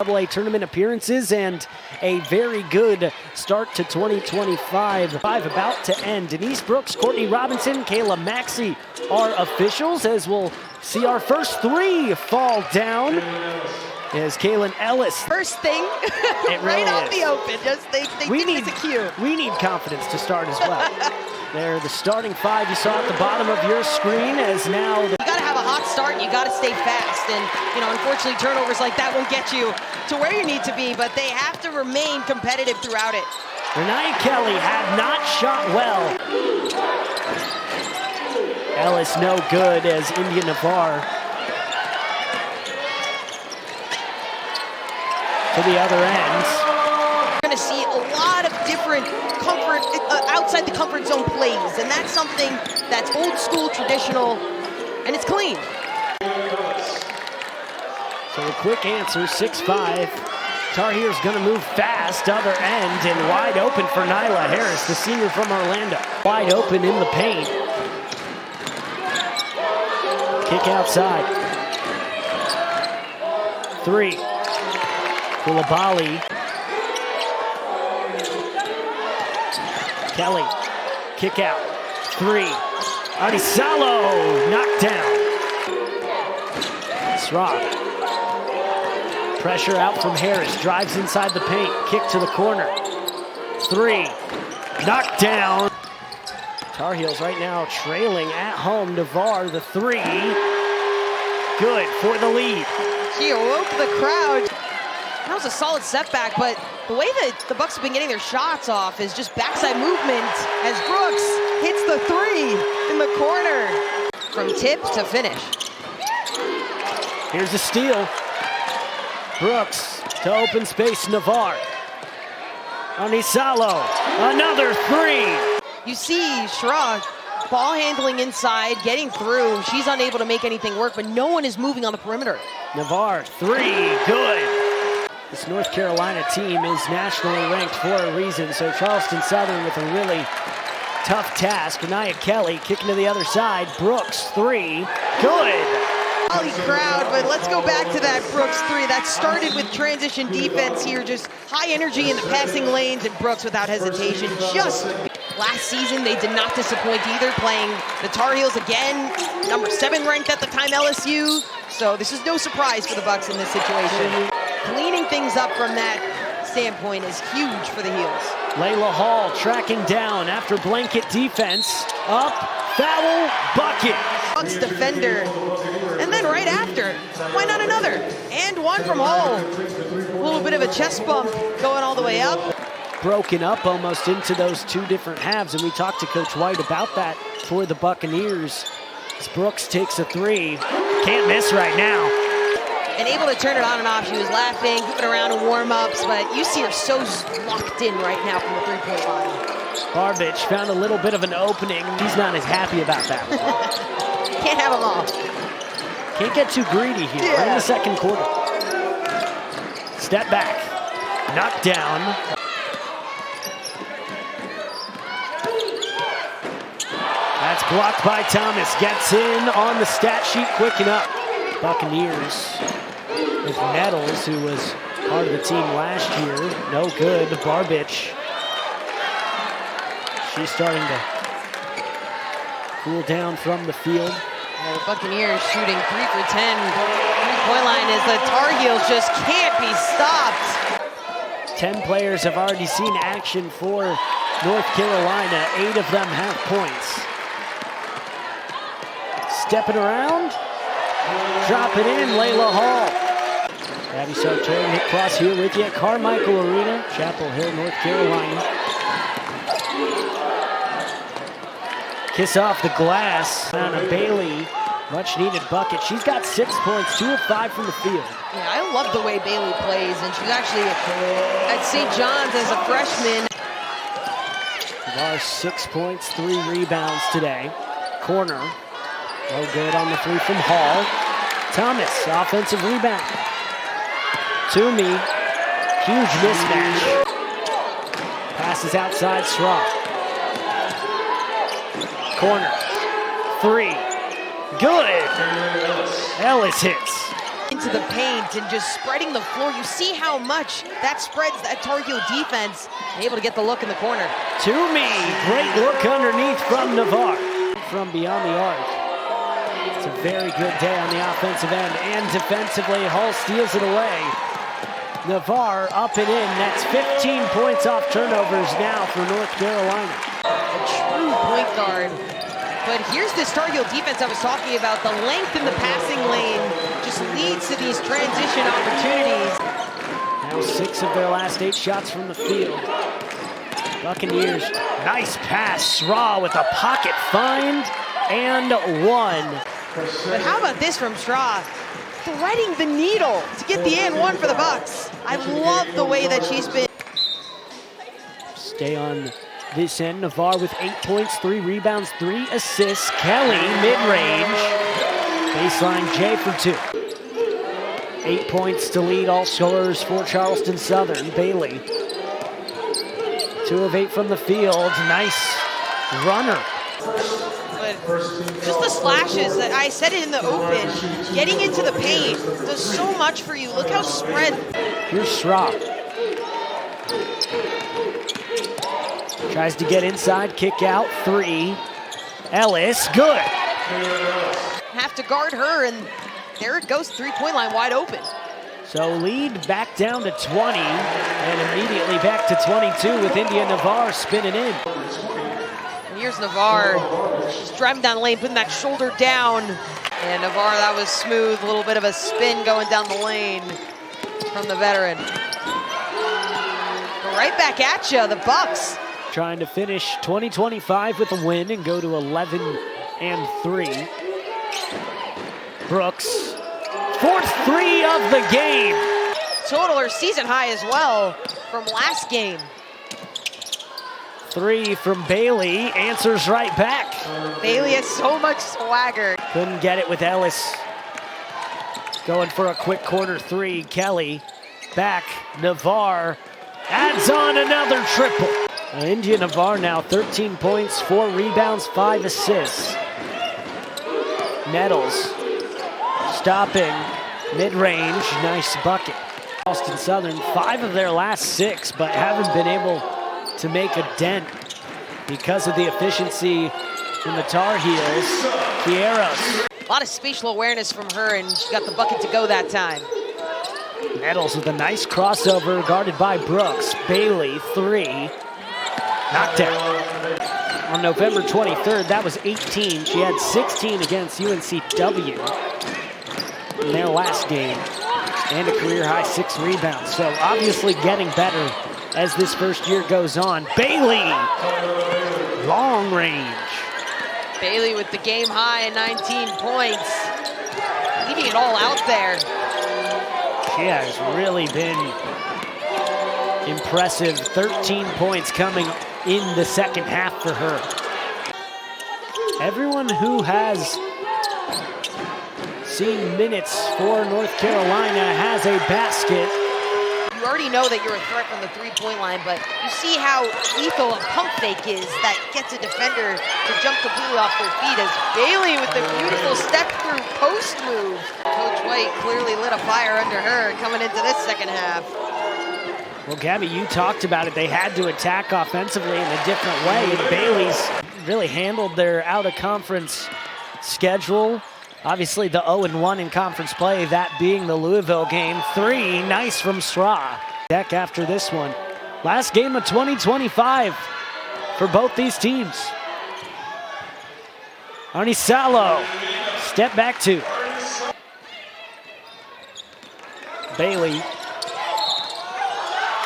AA tournament appearances and a very good start to 2025. About to end. Denise Brooks, Courtney Robinson, Kayla Maxey are officials as we'll see our first three fall down. As Kaylin Ellis. First thing, it really right off is. the open. Just they think it's a cue. We need confidence to start as well. They're the starting five you saw at the bottom of your screen as now. You got to have a hot start and you got to stay fast. And, you know, unfortunately, turnovers like that won't get you to where you need to be, but they have to remain competitive throughout it. Renee Kelly had not shot well. Ellis no good as Indya Nivar to the other end. You're going to see a lot of different outside the comfort zone plays, and that's something that's old school, traditional, and it's clean. So a quick answer, 6-5. Tar Heels going to move fast, other end, and wide open for Nyla Harris, the senior from Orlando. Wide open in the paint. Kick outside. Three. Koulibaly. Kelly, kick out. Three. Aarnisalo, knocked down. Srab. Pressure out from Harris, drives inside the paint, kick to the corner. Three. Knocked down. Tar Heels right now trailing at home. Nivar, the three. Good for the lead. She awoke the crowd. That was a solid setback, but the way that the Bucks have been getting their shots off is just backside movement as Brooks hits the three in the corner. From tip to finish. Here's a steal. Brooks to open space, Nivar. Aarnisalo, another three. You see Shra ball handling inside, getting through. She's unable to make anything work, but no one is moving on the perimeter. Nivar, three, good. This North Carolina team is nationally ranked for a reason, so Charleston Southern with a really tough task. Renee Kelly kicking to the other side. Brooks, three, good. Holy crowd, but let's go back to that Brooks three. That started with transition defense here, just high energy in the passing lanes, and Brooks without hesitation. Just last season, they did not disappoint either, playing the Tar Heels again, number 7 ranked at the time, LSU. So this is no surprise for the Bucks in this situation. Cleaning things up from that standpoint is huge for the Heels. Layla Hall tracking down after blanket defense. Up, foul, bucket. Bucks defender. And then right after, why not another? And one from Hall. A little bit of a chest bump going all the way up. Broken up almost into those two different halves, and we talked to Coach White about that for the Buccaneers. As Brooks takes a three. Can't miss right now. And able to turn it on and off. She was laughing, moving around in warm-ups, but you see her so locked in right now from the three-point line. Barbich found a little bit of an opening. He's not as happy about that one. Can't have them all. Can't get too greedy here in the second quarter. Step back. Knocked down. That's blocked by Thomas. Gets in on the stat sheet quick enough. Buccaneers with Nettles, who was part of the team last year. No good. Barbich. She's starting to cool down from the field. Yeah, the Buccaneers shooting 3 for 10. Three-point line is the Tar Heels just can't be stopped. 10 players have already seen action for North Carolina. 8 of them have points. Stepping around. Drop it in, Layla Hall. Abby Sartori, Nick Cross here with you at Carmichael Arena, Chapel Hill, North Carolina. Kiss off the glass. Anna Bailey, much needed bucket. She's got 6 points, 2 of 5 from the field. Yeah, I love the way Bailey plays, and she's actually at St. John's as a freshman. Nivar 6 points, 3 rebounds today. Corner. No good on the three from Hall. Thomas, offensive rebound. Toomey, huge mismatch. Passes outside, Shrub. Corner, three, good. Ellis hits. into the paint and just spreading the floor. You see how much that spreads that Tar Heel defense. Able to get the look in the corner. Toomey, great look underneath from Nivar. From beyond the arc. It's a very good day on the offensive end and defensively. Hall steals it away. Nivar up and in. That's 15 points off turnovers now for North Carolina. A true point guard. But here's this Tar Heel defense I was talking about. The length in the passing lane just leads to these transition opportunities. Now 6 of their last 8 shots from the field. Buccaneers, nice pass. Sraw with a pocket find and 1. But how about this from Sraw? Threading the needle to get the and 1 for the Bucks. I love the way that she's been. Stay on this end. Nivar with 8 points, 3 rebounds, 3 assists. Kelly, mid-range. Baseline J for 2. 8 points to lead all scorers for Charleston Southern. Bailey, 2 of 8 from the field. Nice runner. But just the slashes, that I said it in the open, getting into the paint does so much for you. Look how spread. Here's Sraw. Tries to get inside, kick out, 3. Ellis, good. Have to guard her, and there it goes, 3-point line wide open. So lead back down to 20, and immediately back to 22 with Indya Nivar spinning in. And here's Nivar, she's driving down the lane, putting that shoulder down. And Nivar, that was smooth, a little bit of a spin going down the lane from the veteran. But right back at you, the Bucks. Trying to finish 2025 with a win and go to 11-3. Brooks, 4th 3 of the game. Total her season high as well from last game. 3 from Bailey, answers right back. Bailey has so much swagger. Couldn't get it with Ellis. Going for a quick corner 3. Kelly, back, Nivar, adds on another triple. Indya Nivar now 13 points, 4 rebounds, 5 assists. Nettles, stopping, mid-range, nice bucket. Charleston Southern, 5 of their last 6, but haven't been able to make a dent because of the efficiency from the Tar Heels. Fierros. A lot of spatial awareness from her, and she got the bucket to go that time. Nettles with a nice crossover, guarded by Brooks. Bailey, 3. Knockdown. On November 23rd, that was 18. She had 16 against UNCW in their last game, and a career-high 6 rebounds. So obviously getting better as this first year goes on. Bailey, long range. Bailey with the game high, 19 points. Leaving it all out there. She has really been impressive. 13 points coming in the second half for her. Everyone who has seen minutes for North Carolina has a basket. You already know that you're a threat from the 3-point line, but you see how lethal a pump fake is that gets a defender to jump completely off their feet, as Bailey with the beautiful step-through post move. Coach White clearly lit a fire under her coming into this second half. Well, Gabby, you talked about it. They had to attack offensively in a different way, and Bailey's really handled their out-of-conference schedule. Obviously, the 0-1 in conference play, that being the Louisville game. 3, nice from Sraw. Deck after this one. Last game of 2025 for both these teams. Aarnisalo, step back 2. Bailey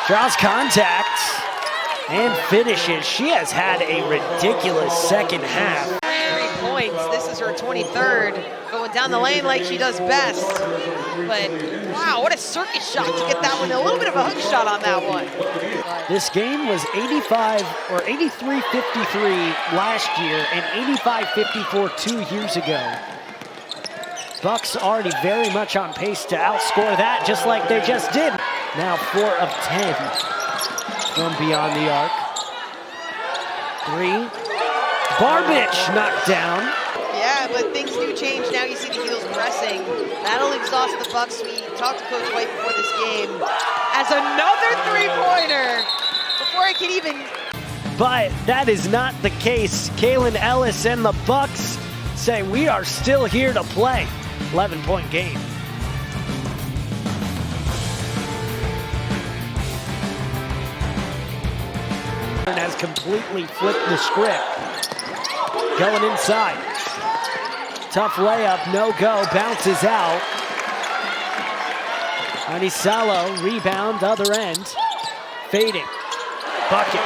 draws contact and finishes. She has had a ridiculous second half. 3 points, this is her 23rd, going down the lane like she does best. But wow, what a circus shot to get that one. A little bit of a hook shot on that one. This game was 85 or 83-53 last year and 85-54 2 years ago. Bucks already very much on pace to outscore that, just like they just did. Now 4 of 10 from beyond the arc. 3. Barbich knocked down. Yeah, Yeah, but things do change. Now you see the heels pressing. That'll exhaust the Bucks. We talked to Coach White before this game. As another three-pointer, before I can even... But that is not the case. Kaylin Ellis and the Bucks say we are still here to play. 11-point game. Has completely flipped the script. Going inside. Tough layup, no go, bounces out. Aarnisalo, rebound, other end. Fading. Bucket.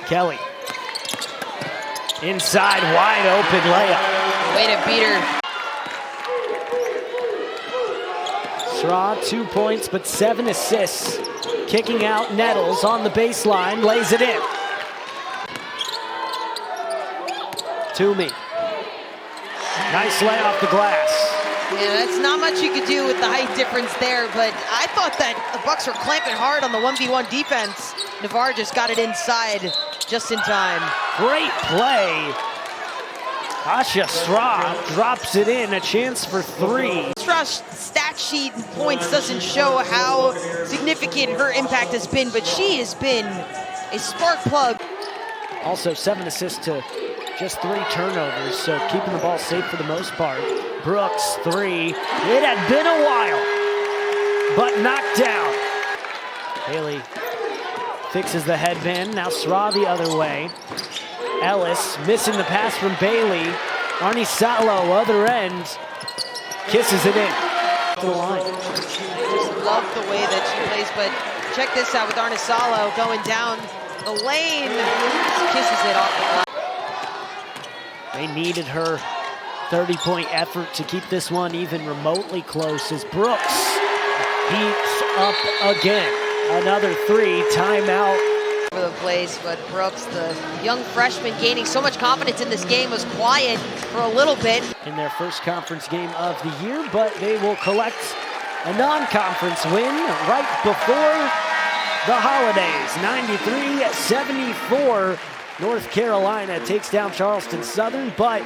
Kelly. Inside, wide open layup. Way to beat her. Straw, 2 points, but 7 assists. Kicking out Nettles on the baseline, lays it in. Toomey. Nice lay off the glass. Yeah, that's not much you could do with the height difference there, but I thought that the Bucks were clamping hard on the 1v1 defense. Nivar just got it inside just in time. Great play. Asha Straw drops it in, a chance for 3. Straw's stat sheet and points doesn't show how significant her impact has been, but she has been a spark plug. Also 7 assists to just 3 turnovers, so keeping the ball safe for the most part. Brooks, 3. It had been a while, but knocked down. Bailey fixes the headband, now Straw the other way. Ellis missing the pass from Bailey. Aarnisalo, other end, kisses it in. To the line. I just love the way that she plays, but check this out with Aarnisalo going down the lane. Kisses it off the glass. They needed her 30-point effort to keep this one even remotely close as Brooks heats up again. Another 3, timeout. For the place, but Brooks, the young freshman gaining so much confidence in this game, was quiet for a little bit. In their first conference game of the year, but they will collect a non-conference win right before the holidays. 93-74, North Carolina takes down Charleston Southern, but